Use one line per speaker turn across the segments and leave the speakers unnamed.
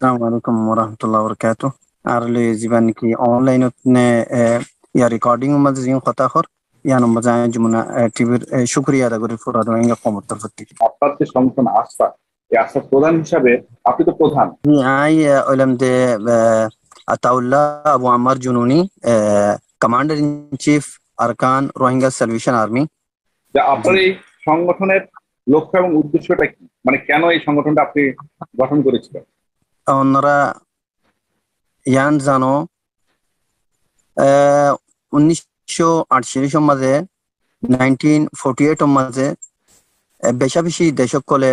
السلام عليكم ورحمة الله وبركاته. أرلي زبان كي أونلاين ne يا ريكوردينج ما زين خطأ يا نمبر جمنا تبر شكريا دا غري فورا دوينغا قوم ترفتي.
আপনার যে সংগঠন আস্থা, এই আস্থার প্রধান হিসাবে আপনি তো প্রধান।
هاي علم ده أتاولا أبو عمار جنوني كماندر إن چيف أركان روهينجا سلويشن آرمي.
আপনার এই সংগঠনের লক্ষ্য এবং উদ্দেশ্যটা কি, মানে কেন এই সংগঠনটা আপনি গঠন করেছিলেন?
ওনারা ইয়ান জানো 1948 মাঝে 1948 মাঝে বেশা বেশি দেশকলে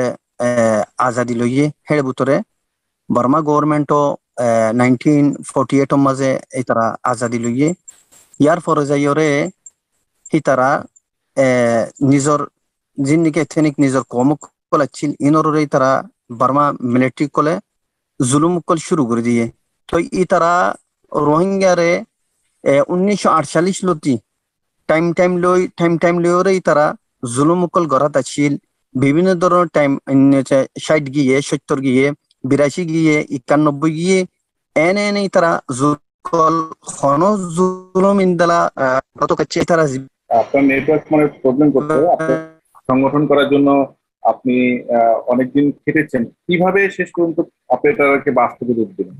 আজাদি লইয়ে হের ভিতরে বর্মা গভর্নমেন্টও 1948 মাঝে এই তারা আজাদি লইয়ে ইয়ার পরে যাইরে হি তারা নিজর জিন্দিকে থেনিক নিজর কম কলাচ্ছিল ইনরে তারা বর্মা মিলিটারি কলে জুলুম কল শুরু করে দিয়ে। তো ই তারা রোহিঙ্গারে 1948 লতি টাইম লইরে তারা জুলুম কল গড়াত আছিল বিভিন্ন ধরনের টাইম 60 গিয়ে 70 গিয়ে 82 গিয়ে 91 গিয়ে এনে তারা জুলুম খন জুলুম ইনদালা কত কাছে তারা
আপনার নেটওয়ার্ক মানে প্রবলেম করতে সংগঠন করার জন্য আপনি অনেকদিন খেটেছেন, কিভাবে শেষ পর্যন্ত আপনি এটাকে বাস্তবে রূপ দিলেন?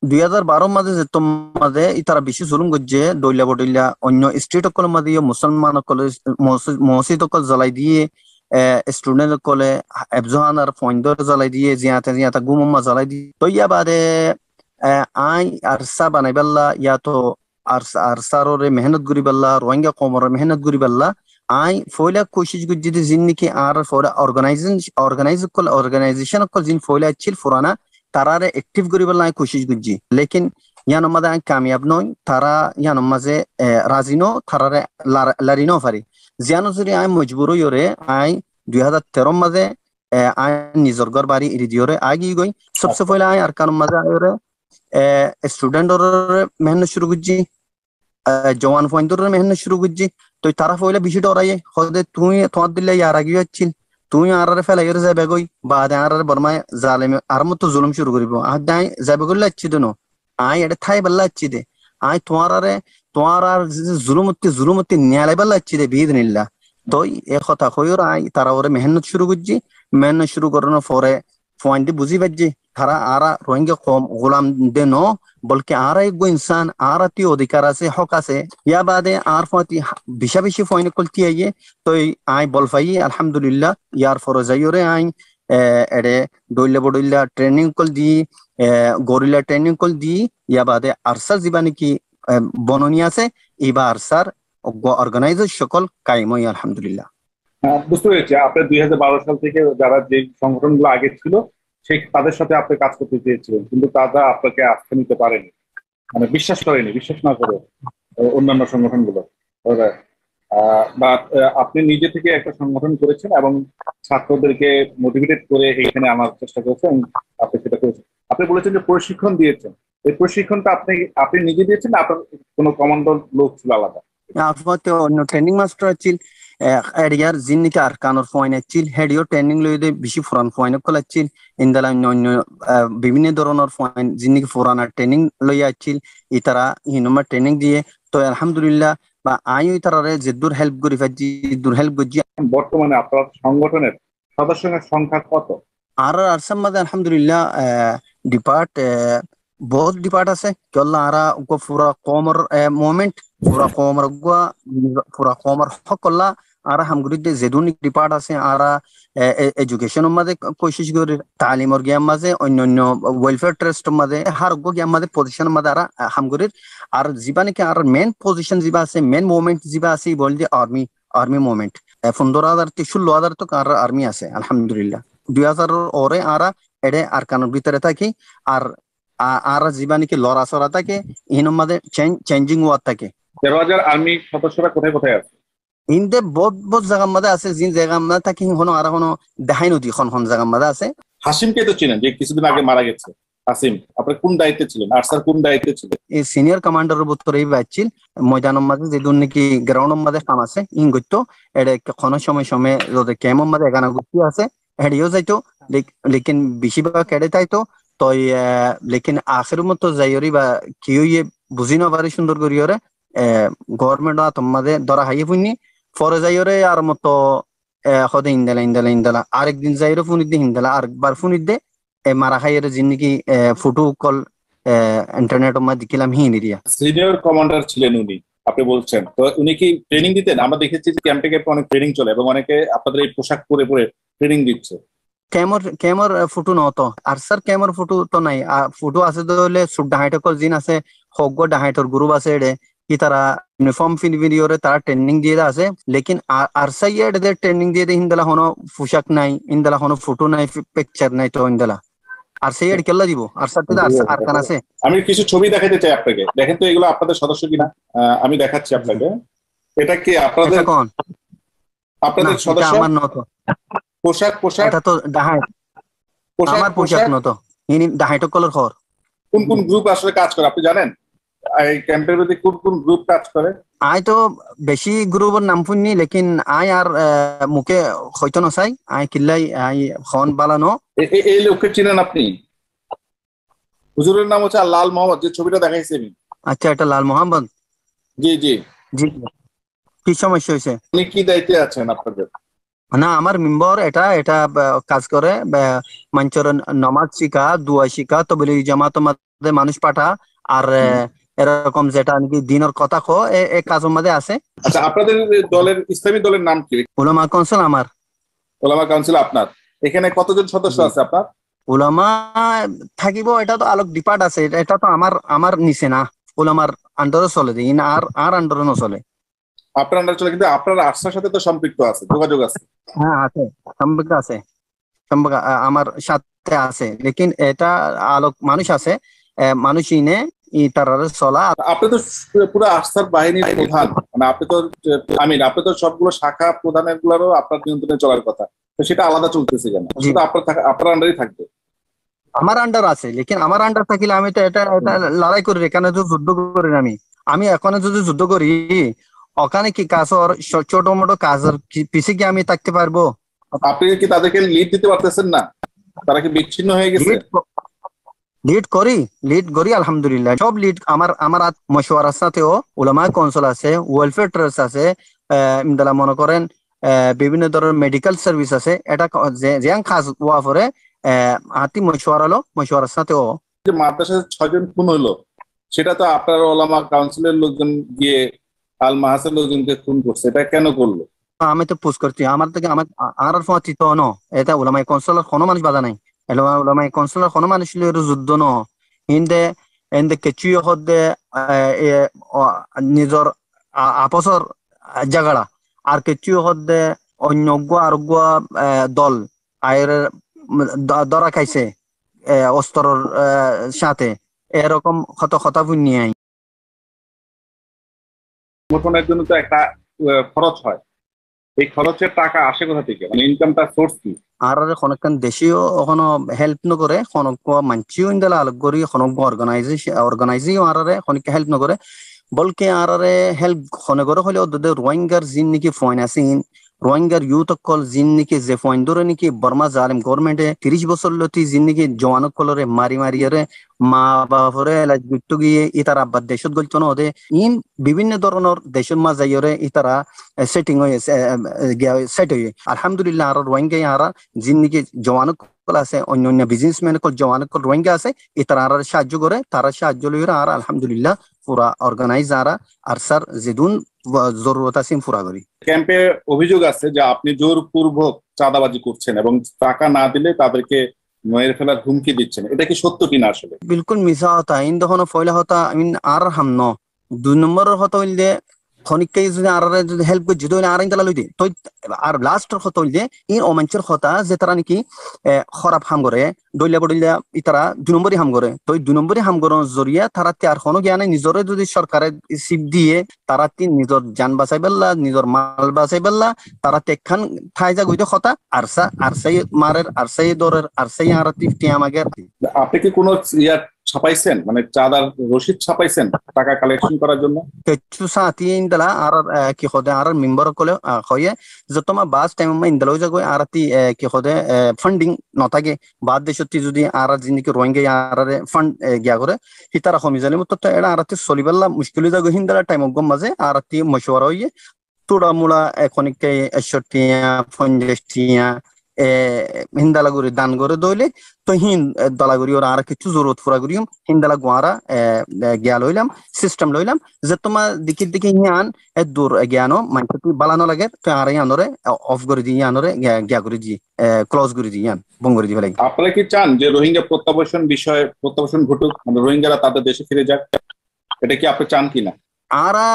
2012 মাঝে যেত মাঝে তারা বেশি জুলুম করছে দইলা বডইলা অন্য স্টেট অকল মাঝে মুসলমান অকল মসজিদ অকল জ্বালাই দিয়ে স্টুডেন্ট অকলে এফজহান আর ফইন্দর জ্বালাই দিয়ে জিয়াতে গুমম্মা জ্বালাই দিয়ে তো ইয়া বাদে আই আরসা বানাইবাল্লা ইয়া তো আরসারে মেহনত করি বাল্লা রোহিঙ্গা কমরে মেহনত করি বাল্লা আই ফয়লা কোশিশ করছি যে জিন্নিকে আর ফয়লা অর্গানাইজেশন অকল জিন ফয়লা ছিল ফুরানা তারারে অ্যাক্টিভ করিবার লাই কোশিশ করছি, লেকিন ইয়ানোর মাঝে আমি কামিয়াব নই। তারা ইয়ানোর মাঝে রাজিনো তারারে লারিনো পারি জিয়ানো যদি আমি মজবুর হইরে আই 2013 মাঝে আই নিজর ঘর বাড়ি এরি দিওরে আগি গই সবসে পয়লা আই আরকানোর মাঝে আইরে স্টুডেন্টর মেহনত শুরু করছি, জওয়ান ফয়েন্দর মেহনত শুরু করছি। তো তারা পয়লা বিষয়টা ওরাই হদে তুই তোমার দিলে ইয়ার আগে হচ্ছিল তুই আর ফেলাইয়ের যাবে গই বা আর বর্মায় জালেমে আর মতো জুলুম শুরু করিব আর দাই যাবে গলে আচ্ছি দেন আই এটা থাই বেলা আচ্ছি দে আই তোমার আর জুলুমতি নিয়ালাই বেলা আচ্ছি দে বিদ নিল্লা। তো এ কথা কইর আই তারা ওরে মেহনত শুরু করছি, মেহনত শুরু করানোর পরে পয়েন্ট বুঝি পাচ্ছি তারা আরা রোহিঙ্গা কম গোলাম দে ন বলকে আর এক ইনসান আর আতি অধিকার আছে হক আছে ইয়া বাদে আর ফাতি বিশা বেশি পয়েন্ট কলতি আইয়ে। তো আই বল পাই আলহামদুলিল্লাহ ইয়ার ফর যাইরে আই এডে দইলা বডইলা ট্রেনিং কল দি গরিলা ট্রেনিং কল দি ইয়া বাদে আরসার জীবানি কি বননি আছে এবার আরসার অর্গানাইজার সকল কায়েম হয় আলহামদুলিল্লাহ।
বুঝতে পেরেছি, আপনার 2012 সাল থেকে যারা যে সংগঠনগুলো আগে ছিল সেই তাদের সাথে আপনি কাজ করতে চেয়েছিলেন, কিন্তু তারা আপনাকে আস্থা নিতে পারেনি, মানে বিশ্বাস না করে অন্যান্য সংগঠনগুলো। বা আপনি নিজে থেকে একটা সংগঠন করেছেন এবং ছাত্রদেরকে মোটিভেটেড করে এখানে আনার চেষ্টা করেছেন, আপনি সেটা করেছেন। আপনি বলেছেন যে প্রশিক্ষণ দিয়েছেন, এই প্রশিক্ষণটা আপনি নিজে দিয়েছেন না আপনার কোনো কমান্ডার লোক ছিল আলাদা?
অন্য ট্রেনিং মাস্টার আছিল এরিয়ার জিন্নিকে আর কানোর ফয়েন আছিল হেডিও ট্রেনিং লইতে বেশি ফুরান ফয়েন কল আছিল ইন্দালা অন্য বিভিন্ন ধরনের ফয়েন জিন্নিকে ফুরানা ট্রেনিং লইয়া আছিল ইতারা হিনুমা ট্রেনিং দিয়ে। তো আলহামদুলিল্লাহ বা আইও ইতারারে যে দূর হেল্প করি ফাজি দূর হেল্প করছি।
বর্তমানে আপনার সংগঠনের সদস্যের সংখ্যা কত?
আর আরসাম মাঝে আলহামদুলিল্লাহ বহুত ডিপার্ট আছে কেল্লা আরা পুরা কমর মুভমেন্ট পুরা কমর হকল্লা আর হামগুড়িতে যেদুন ডিপার্ট আছে আর এডুকেশনের মাঝে কোশিশ করি তালিমর গিয়ার মাঝে অন্যান্য ওয়েলফেয়ার ট্রাস্টের মাঝে হার গিয়ার মাঝে পজিশনের মাঝে আর হামগুড়ির আর যিবা নাকি আর মেন পজিশন যিবা আছে মেন মুভমেন্ট যিবা আছে বল যে আর্মি মুভমেন্ট 15,000 থেকে 16,000 তক আর আর্মি আছে আলহামদুলিল্লাহ। 2000 ওরে আরা এডে আর কানোর ভিতরে থাকি আর আর যিবা নাকি লড়া চড়া থাকে ইহনের মাঝে চেঞ্জিং ওয়ার থাকে।
13,000 আর্মি সদস্যরা কোথায় আছে?
ইনতে বহুত জায়গার মধ্যে আছে, যে জায়গার মধ্যে থাকি হনো আর কোনো দেখাই নদী খন জায়গার মধ্যে আছে।
হাসিমকে তো চিনেন, যে কিছুদিন আগে মারা গেছে। হাসিম আপনার কোন দায়িত্বে ছিলেন? আরসার কোন দায়িত্বে ছিলেন?
এই সিনিয়র কমান্ডারের ভিতরেই বাইছিল ময়দানের মাঝে যেদুন নাকি গ্রাউন্ডের মাঝে কাম আছে ইন গইতো এডে কোনো সময় যদি ক্যাম্পের মাঝে এখানে গুটি আছে হেডিও যাইতো, লেকিন বেশিরভাগ কেড়ে তাইতো তো লেকিন আখের মতো যাইরি বা কেউ বুঝি না পারি সুন্দর করিয়রে গভর্নমেন্ট তোমাদের ধরা হাইয়ে পুনি পরে যাইরে আর মতো হদে ইন্দালা আরেকদিন যাইরে ফুনিত দে হিন্দালা আরেকবার ফুনিত দে মারা খাইয়ের জিন্দিগি ফটো কল ইন্টারনেট মধ্যে দিলাম হিনিরিয়া।
সিনিয়র কমান্ডার ছিলেন উনি, আপনি বলছেন, তো উনি কি ট্রেনিং দিতেন? আমরা দেখেছি যে ক্যাম্পে ক্যাম্পে অনেক ট্রেনিং চলে এবং অনেকে আপনাদের এই পোশাক পরে পরে ট্রেনিং দিচ্ছে।
কেমর ফুটো নতো আর স্যার কেমর ফুটো তো নাই ফুটো আছে দলে সুট ডাহাইটকল জিন আছে হগ্গ ডাহাইটর গ্রুপ আছে এডে কি তারা ইউনিফর্ম ভিডিওরে তারা ট্রেনিং দিয়ে আছে লেকিন আর সাইয়েড দে ট্রেনিং দিয়ে হিন্দালা হনো পোশাক নাই ইন্দালা হনো ফুটো নাই পিকচার নাই তো ইন্দালা আর সাইয়েড কেল্লা দিব আর সাথে আর কান আছে।
আমি কিছু ছবি দেখাতে চাই আপনাকে, দেখেন তো এগুলো আপনাদের সদস্য কিনা। আমি দেখাচ্ছি আপনাকে। এটা কি আপনাদের
কোন
আপনাদের সদস্য?
আমার নতো
পোশাক
এটা তো ডাহাই আমার পোশাক নতো ইনি ডাহাইটক কলর খর।
কোন কোন গ্রুপ আসলে কাজ করে আপনি জানেন? এই ক্যাম্পের মধ্যে কোন কোন গ্রুপ কাজ করে?
আই তো বেশি গ্রুপের নাম শুনি লেকিন আই আর মুখে হয়তো নসাই আই কিল্লাই আই খন বালানো।
এই লোককে চিনেন আপনি? হুজুরের নাম হচ্ছে লাল মোহাম্মদ, যে ছবিটা দেখাইছি আমি।
আচ্ছা এটা লাল মোহাম্মদ।
জি জি
জি কি সমস্যা হয়েছে?
উনি কি দায়িত্বে আছেন আপনাদের?
না আমার মেম্বার এটা এটা কাজ করে মঞ্চর নমাজ শিখা দুয়া শিখা তবলিগ জামাত মধ্যে মানুষ পাঠা আর এরকম যেটা নাকি দিনের কথা কো এই কাজের মধ্যে আছে।
আচ্ছা, আপনাদের দলের ইসলামী দলের নাম কি?
উলামা কাউন্সিল আমার।
উলামা কাউন্সিল আপনার। এখানে কতজন সদস্য আছে আপনার?
উলামা থাকিব এটা তো আলোক ডিপার্ট আছে, এটা তো আমার আমার নিচে না, উলামার আন্ডারে চলে দিই আর আন্ডারে নচলে।
আপনার আন্ডারে চলে, কিন্তু আপনার আস্থার সাথে তো সম্পৃক্ত আছে, যোগাযোগ আছে।
হ্যাঁ আছে, সম্পর্ক আছে, সম্পর্ক আমার সাথে আছে, লেকিন এটা আলোক মানুষ আছে, মানুষ ইনে তারারে চলা।
আপনি তো পুরো আস্থার বাহিনীর প্রধান, মানে আপনি তো আপনি তো সবগুলো শাখা প্রধানের গুলারও আপনার নিয়ন্ত্রণে চলার কথা, তো সেটা আলাদা চলতেছে কেন? সেটা আপনার আন্ডারই থাকবে।
আমার আন্ডার আছে, লেকিন আমার আন্ডার থাকিলে আমি তো এটা এটা লড়াই করি, এখানে তো যুদ্ধ করি আমি। আমি এখানে যদি যুদ্ধ করি ওখানে কি কাজর ছোট মোটো কাজের পিছে কি আমি থাকতে পারবো?
আপনি কি তাদেরকে লিড দিতে পারতেছেন না? তারা কি বিচ্ছিন্ন হয়ে গেছে?
লিড করি আলহামদুলিল্লাহ, সব লিড আমার আমার মশওয়ারার সাথেও উলামা কাউন্সিল আছে, ওয়েলফেয়ার ট্রাস্ট আছে, ইমদালা মনে করেন বিভিন্ন ধরনের মেডিকেল সার্ভিস আছে, এটা যে কাজ হওয়া পরে হাতি মশওয়ারালো মশওয়ারার সাথেও।
যে মাদ্রাসায় 6 জন খুন হলো, সেটা তো আপনার ওলামা কাউন্সিলের লোকজন গিয়ে আল মাহাসের লোকজনকে খুন করছে, এটা কেন করলো?
আমি তো পোস্ট করছি আমার থেকে আমার আর চিত ন, এটা ওলামাই কাউন্সিলর কোনো মানুষ বাধা নাই, ওলামাই কাউন্সিলর কোনো মানুষ যুদ্ধ ন হিন্দে এন্দে কেচুয় হদে নিজর আপসর জাগাড়া আর কেচুয় হদে অন্যজ্ঞ আরোগ্য দল আয়ের ধরা খাইছে অস্ত্রর সাথে, এরকম কত কথা নিয়ে আই।
সংগঠনের জন্য তো একটা খরচ হয়, এই খরচের টাকা আসে কোথা থেকে, মানে ইনকামটা সোর্স কি?
আর খনকান দেশীয় ওখানো হেল্প নকরে, খনক মানচিও ইন্দালা আলোক করি খনক অর্গানাইজিও আরারে খনিক হেল্প নকরে, বলকে আরারে হেল্প খনে করে হলে ওদের রোহিঙ্গার জিন নাকি ফয়েন আসিন, রোহিঙ্গার ইউথ কল জিন নাকি যে ফয়েন ধরে নাকি বর্মা জালিম গভর্নমেন্টে 30 বছর লতি জিন নাকি জওয়ানক কলরে মারি মারিয়ারে মা বাপরে লাজবিট্টু গিয়ে ইতারা আব্বার দেশত গলতো না ওদের ইন বিভিন্ন ধরনের দেশের মা যাইরে ইতারা সেটিং হয়ে সেট হয়ে আলহামদুলিল্লাহ। আর রোহিঙ্গা আর জিন নাকি জওয়ানক কল আছে, অন্য অন্য বিজনেসম্যান কল জওয়ানক কল রোহিঙ্গা আছে, ইতারা আর সাহায্য করে, তারা সাহায্য লইরা আর আলহামদুলিল্লাহ পুরা অর্গানাইজ আর স্যার যেদুন জরুরত আছে পুরা করি।
ক্যাম্পে অভিযোগ আছে যে আপনি জোরপূর্বক চাঁদাবাজি করছেন এবং টাকা না দিলে তাদেরকে মেরে ফেলার হুমকি দিচ্ছেন, এটা কি সত্য কিনা? আসলে
বিলকুল মিছা হতা, ইন তখন ফয়লা হতা আমিন আর হামন 2 নম্বরের হতা হইলে খনিককে যদি আর যদি হেল্প করে যদি আর ইনতালা লইতে তো আর লাস্টের হতা হইলে ইন অমাঞ্চের হতা যে তারা নাকি খারাপ হাম করে দইলা বদইলা ইতারা 2 নম্বরই হাম করে, তো 2 নম্বরই হাম করার জরিয়া তারা আর কোনো জ্ঞানে নিজরে যদি সরকারে সিপ দিয়ে তারা নিজর জান বাঁচাই পেল্লা নিজর মাল বাঁচাই পেল্লা তারা তেখান ঠাই যা গইতে হতা আর সাই মারের আর সাই দরের আর সাই আর টিয়া মাগের।
আপনি কি কোনো ছাপাইছেন, মানে চাঁদার রসিদ ছাপাইছেন টাকা কালেকশন করার জন্য?
kechu saati indala arar ki khode arar member kole khoye jotoma bas time ma indalo jago arati ki khode funding notage bad deshoti jodi arar jiniki rohingya arare fund gya gore hitara khomizale mutto to era arati soliballa mushkili jago hindala time gom maze arati mashwara hoye toda mula ekonike eshotia fonjestia hindalaguri dan gore doile to hin dalaguri or ara kichu zorot pura gurium hindala gwara gyal hoilam system loilam je toma dikit diki yan dur gyano manti balano lage to ara yanore off gori di yanore gya gori di close gori di yan bongori di lagi
আপনারা কি চান যে রোহিঙ্গা প্রত্যাবাসন ঘটুক, মানে রোহিঙ্গারা তাদের দেশে ফিরে যাক? এটা কি আপনি চান কিনা?
ara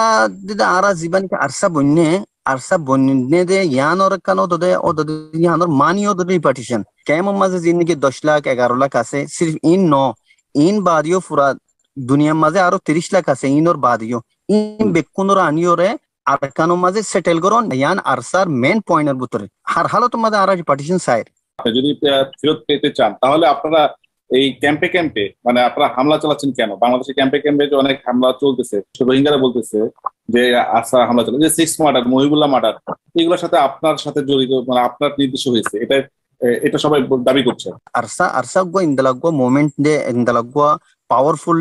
dida ara ziban ka arsa bonne de yanor kano dode odode yanor mani odode partition kemo maze jinni 10 lakh 11 lakh ase sirf in badiyo pura duniya maze aro 30 lakh ase in or badiyo in bekkunor aniore ar kano maze settle goron yan arsar main pointer butore har halot maze ara partition side
আপনি যদি ফেরত পেতে চান তাহলে আপনারা এই ক্যাম্পে মানে আপনারা হামলা চালাচ্ছেন কেন? বাংলাদেশের ক্যাম্পে যে অনেক হামলা চলতেছে, রোহিঙ্গারা বলতেছে যে আশা হামলা চলছে, যে 6 মার্ডার, মহিবুল্লাহ মার্ডার, এগুলোর সাথে আপনার সাথে জড়িত, মানে আপনার নির্দেশ হয়েছে, এটা সবাই দাবি করছে।
arsa go indalagwa moment de indalagwa powerful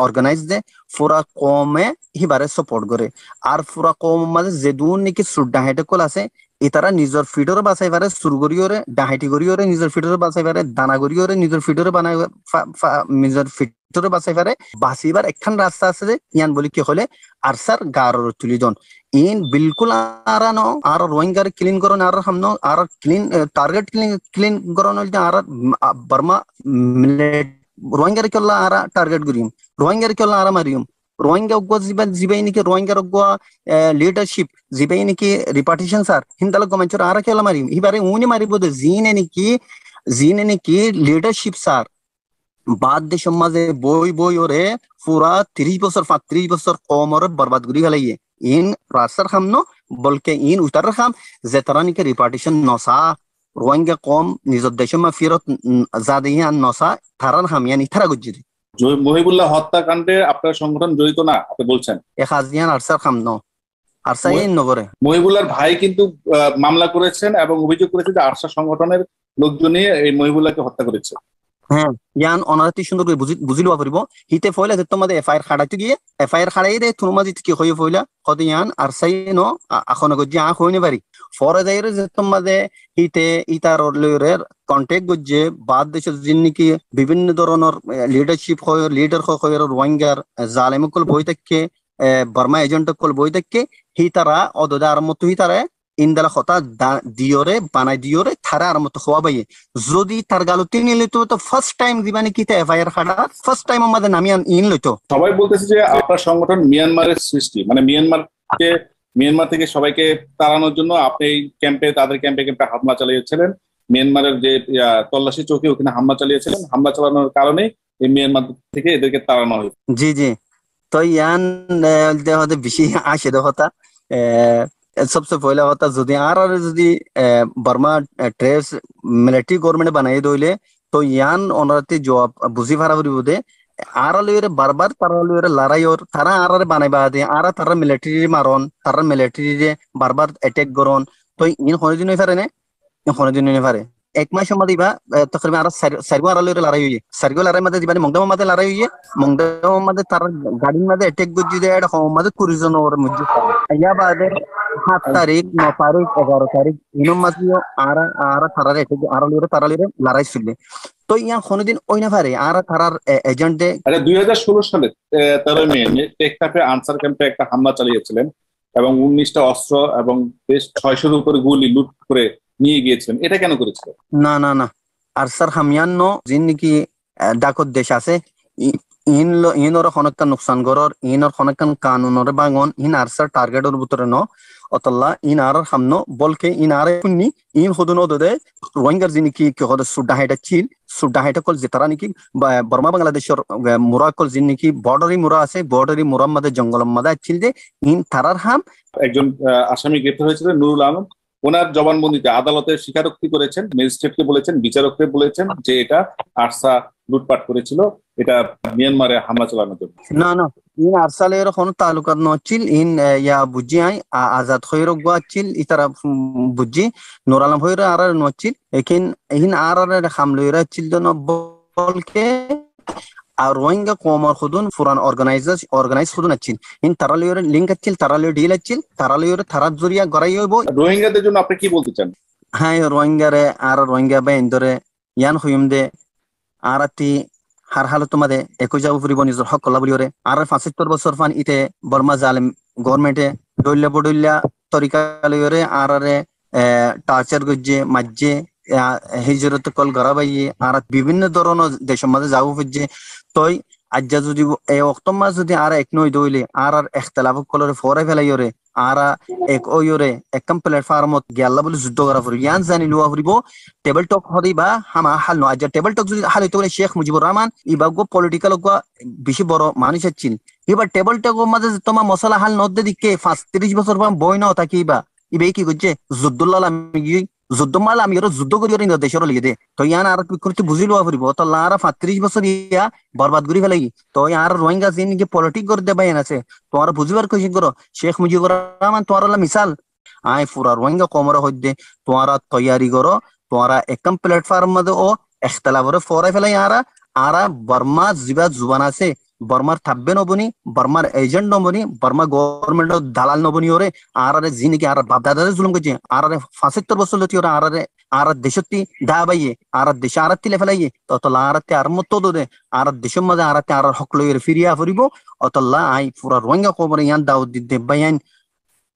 organize de pura qome hibare support gore ar pura qom maze jedun ki sudda hete kol ase itara nijor feeder basai bare surgoriore dahiti goriore nijor feeder basai bare dana goriore nijor feeder banai nijor feeder basai bare basibar ekhan rasta ase yan boli ki hole arsar garor tulidon in bilkul arano ar roingar clean koron ar hamno ar clean target clean koron ar Burma roingar kolla ara target gurium roingar kolla ara marium rohingya go zibaini ke rohingya go leadership zibaini ke repartition sar hindala go manchur ara kela mari ibare uni mari bodo zineni ki leadership sar বাদ দে সমাজে বই ওরে পুরা 30 বছর 35 বছর কমর বরবাদ করি গলাইয়ে in রাসার খামনো বলকে ইন উতার খাম যে তারানিকে রিপার্টিশন নসা রোহিঙ্গা কম নিজের দেশে মা ফিরত জাদিয়ান নসা তারান হামিয়ানি তারা গুজিরি
মহিবুল্লাহ হত্যাকাণ্ডে আপনার সংগঠন জড়িত না আপনি বলছেন?
হাজিয়ান আরসার খামনো আরসা ইন নগরে
মহিবুল্লাহর ভাই কিন্তু মামলা করেছেন এবং অভিযোগ করেছে যে আরসা সংগঠনের লোকজনই এই মহিবুল্লাহকে হত্যা করেছে।
হ্যাঁ ইয়ান অনারাতি সুন্দর করে বুঝি লওয়া পারিব হিতে ফয়লা যে তোমাদের এফআইআর খাড়াইতে গিয়ে এফআইআর খাড়াই রে তুমাজি কি হই ফয়লা কত ইয়ান আর সাইনো এখন গজি আ হইনি পারি ফরে যাইরে যে তোমাদের হিতে ইতার লয়রের কন্টাক্ট গজে বাদ দেশ জিন্নি কি বিভিন্ন ধরনের লিডারশিপ হয় লিডার হয় রোহিঙ্গার জালেমকল বই থেকে বর্মা এজেন্ট কল বই থেকে হিতারা অদদার মতো হিতারে ইন্দালা কথা দিওরে বানাই দিওরে থারা আর মতো হওয়া বাইয়ে যদি তার গালতি নিয়ে লইতো তো ফার্স্ট টাইম দিবানি কিতে এফআইআর খাড়া ফার্স্ট টাইম আমাদের নামিয়ান ইন লইতো।
সবাই বলতেছে যে আপনার সংগঠন মিয়ানমারের সৃষ্টি, মানে মিয়ানমার থেকে সবাইকে তাড়ানোর জন্য আপনি তাদের ক্যাম্পে হামলা চালিয়েছিলেন, মিয়ানমারের যে তল্লাশি চৌকি ওখানে হামলা চালিয়েছিলেন, হামলা চালানোর কারণে এই মিয়ানমার থেকে এদেরকে তাড়ানো হয়।
জি তো ইয়ান বেশি আসে কথা सबसे पहला होता যদি আর যদি বর্মা ট্রেস মিলিটারি গভর্নমেন্ট বানাই দইলে তো ইয়ান অনারতে জবাব বুঝি ফারা করিব দে আর লইরে বারবার তারা লইরে লড়াইর তারা আর বানাইবা দে আর তারা মিলিটারি মারন তারা মিলিটারি বারবার অ্যাটাক করন তো ইন কোনদিন হই পারে না কোনদিন হই পারে এক মাস সময় দিবা তকরিবান আর সারগো আর লইরে লড়াই হইয়ে সারগো লড়াই মধ্যে দিবা মংডাম মধ্যে লড়াই হইয়ে মংডাম মধ্যে তারা গাড়ির মধ্যে অ্যাটাক গজি দে এটা মধ্যে 20 জন ওর মধ্যে ইয়া বাদে 7 তারিখ 9 তারিখ 11 তারিখ ইনম মাসিও আর তারারে তারালিরে লড়াই ছিল তো ইয়া কোনদিন ওই না পারে আর তারার এজেন্ট দে
2016 সালে 13 মে টেকনাফে আনসার ক্যাম্পে একটা হামলা চালিয়েছিলেন এবং 19টা অস্ত্র এবং বেশ 600 এর উপরে গুলি লুট করে নিয়ে গিয়েছিলেন, এটা কেন করেছিলেন?
না আর স্যার হামিয়ানো যিনি ডাকত দেশ আছে ইনর খনকান নুকসান গরর ইনর খনকান কানুনরে বাঙন ইন আর স্যার টার্গেটর ভিতরে ন অতল্লা ইন আর হামনো বলকে ইন আর কুন্নি ইন হদুন দে রোহিঙ্গার যিনি কি হদ সুডা হাইটা কল যে তারা নাকি বর্মা বাংলাদেশের মুরা কল যিনি কি বর্ডারি মুরা আছে বর্ডারি মুরার মধ্যে জঙ্গলের মধ্যে ছিল যে ইন তারার হাম
একজন আসামি গ্রেফতার হয়েছিলেন নুরুল আলম, ওনার জবানবন্দিতে আদালতে স্বীকারোক্তি করেছেন, ম্যাজিস্ট্রেটকে বলেছেন, বিচারককে বলেছেন যে এটা আরসা লুটপাট করেছিল এটা মিয়ানমারে হামলা চালানোর জন্য।
না না, ইন আরসালের কোনো তালুকাত নচ্ছিল, ইন ইয়া বুঝি আই আজাদ খৈর গোয়াচ্ছিল ইতারা বুঝি নুর আলম হইরা আর নচ্ছিল একিন ইন আর হামলইরা ছিল বলকে আর রোহিঙ্গা কমর খুদুন ফুরান অর্গানাইজ খুদুন আচ্ছিল ইন তারালিয়র লিঙ্ক আচ্ছিল তারালিয়র ডিল আচ্ছিল তারালিয়র তারাত জরিয়া গড়াই হইব।
রোহিঙ্গাদের জন্য আপনি কি বলতে চান?
হ্যাঁ, রোহিঙ্গারে আর রোহিঙ্গা বা ইন্দরে ইয়ান হইম দে আর আতি হার হালত তোমাদের একই যাব ফুরিব নিজের হক কলা বলিওরে আর ৭৫ বছর ফান ইতে বর্মা জালেম গভর্নমেন্টে দৈল্য বডৈল্য তরিকা লইরে আর টার্চার গজ্জে মাজ্জে হিজরত কল গড়াবাইয়ে আর বিভিন্ন ধরনের দেশের মাঝে যাবো ফুজছে তই আজ্জা যদি এই অক্টোবর যদি আর এক নই দইলে আর এখতলাফ কলরে ফরাই ফেলাইরে আর এক ওইরে একম প্ল্যাটফর্মত গেল্লা বলে যুদ্ধ করা ফুরি ইয়ান জানি লুয়া ফুরিব টেবল টক হদি বা হামা হাল ন আজ্জা টেবল টক যদি হাল হইতে বলে শেখ মুজিবুর রহমান ইবাগো পলিটিক্যাল বেশি বড় মানুষ আছেন এবার টেবল টক মাঝে তোমার মশলা হাল নদ্দে দিকে ৩৫ বছর বই ন থাকি বা ইবে কি করছে যুদ্ধল্লাল আমি যুদ্ধ মাল আমি যুদ্ধ করি দেশের লিগে দে তো ইয়ান আর করতে বুঝি লওয়া ফুরিব তো লারা ৩৫ বছর ইয়া বরবাদ করি ফেলাই তো আর রোহিঙ্গা যিনি পলিটিক করে দেবাই আছে তোমার বুঝিবার কোশিশ করো শেখ মুজিবুর রহমান তোমার মিসাল আই পুরা রোহিঙ্গা কমর হইতে তোমারা তৈয়ারি করো তোমারা একম প্ল্যাটফর্ম মধ্যে ও এখতলাফরে ফরাই ফেলাই আরা বর্মা জিবা জুবান আছে বর্মার থাকবে নবনি বর্মার এজেন্ট নবনি বর্মা গভর্নমেন্ট দালাল নবনি ওরে আর যিনি কি আর বাপদাদারে জুলুম করছে আর ৭৫ বছর লতি ওরা আর দেশতি দা বাইয়ে আর দেশে আর তিলে ফেলাইয়ে ততলা আরতে আর মত দে আর দেশের মাঝে আরতে আর হক লইরে ফিরিয়া ফুরিব অতল্লা আই পুরা রোহিঙ্গা কবরে ইয়ান দাউদ দিতে বাইয়ান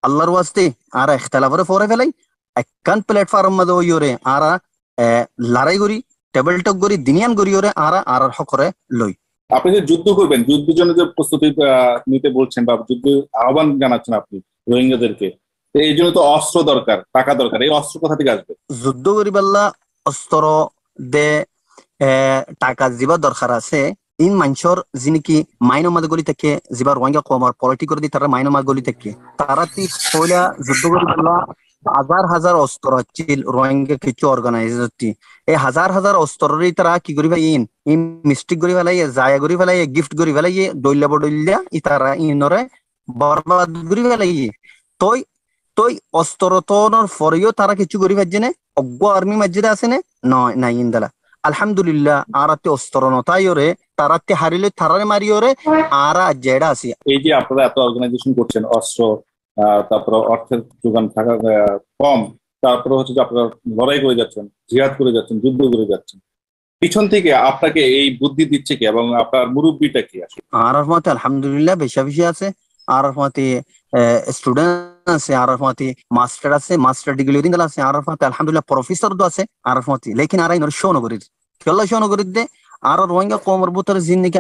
আল্লাহর ওয়াস্তে আর ইখতিলাফরে ফরে ফেলাই একখান প্ল্যাটফর্ম মধ্যে ওইরে আর লড়াই করি টেবল টক করি দিনিয়ান করি ওরে আর হকরে লই।
আপনি যে যুদ্ধ করবেন যুদ্ধের জন্য যে প্রস্তুতি নিতে বলছেন বা যুদ্ধ আহ্বান জানাচ্ছেন আপনি রোহিঙ্গাদেরকে, এই জন্য তো অস্ত্র দরকার, টাকা দরকার, এই অস্ত্র কোথা থেকে আসবে?
যুদ্ধ করিবাল্লা অস্ত্র দে টাকা যিবা দরকার আছে ইন মানুষের যিনি কি মাইনমাদ গলি থেকে যিবা রোহিঙ্গা কমার পলিটিক করে দি তারা মাইনমাদ গলি থেকে তারা তি পয়লা যুদ্ধ করিবাল্লা হাজার অস্ত্র আছিল রোহিঙ্গা কিছু অর্গানাইজ এই হাজার অস্ত্রের তারা কি করি ইন মিস্টেক করি ফেলাই জায়া করি ফেলাই গিফট করি ফেলাই দৈল্য বডৈল্য ইতারা ইনরে বরবাদ করি ফেলাই তই তই অস্ত্র তোর ফরেও তারা কিছু করি পারছে না অজ্ঞ আর্মি মসজিদে আছে না নয় নাই ইন্দালা আলহামদুলিল্লাহ আরাতে অস্ত্র নতাই ওরে তারাতে হারিলে তারারে মারি ওরে আরা জেডা আছে।
এই যে আপনারা এত অর্গানাইজেশন করছেন, অস্ত্র তারপর অর্থের যোগান থাকা কম, তারপরে হচ্ছে যে আপনারা লড়াই করে যাচ্ছেন, জিহাদ করে যাচ্ছেন, যুদ্ধ করে যাচ্ছেন, পিছন থেকে আপনাকে এই বুদ্ধি দিচ্ছে কি এবং আপনার মুরব্বীটা কি আসে?
আর মতে আলহামদুলিল্লাহ বেশি আছে আর মতে স্টুডেন্ট আছে আর মতে মাস্টার আছে মাস্টার ডিগ্রি দিন আছে আর মতে আলহামদুলিল্লাহ প্রফেসর তো আছে আর মতে লেকিন আর ইনর শোন করি কেলা শোন করি দে আর রোহিঙ্গা কমর বুতর জিন্দিগি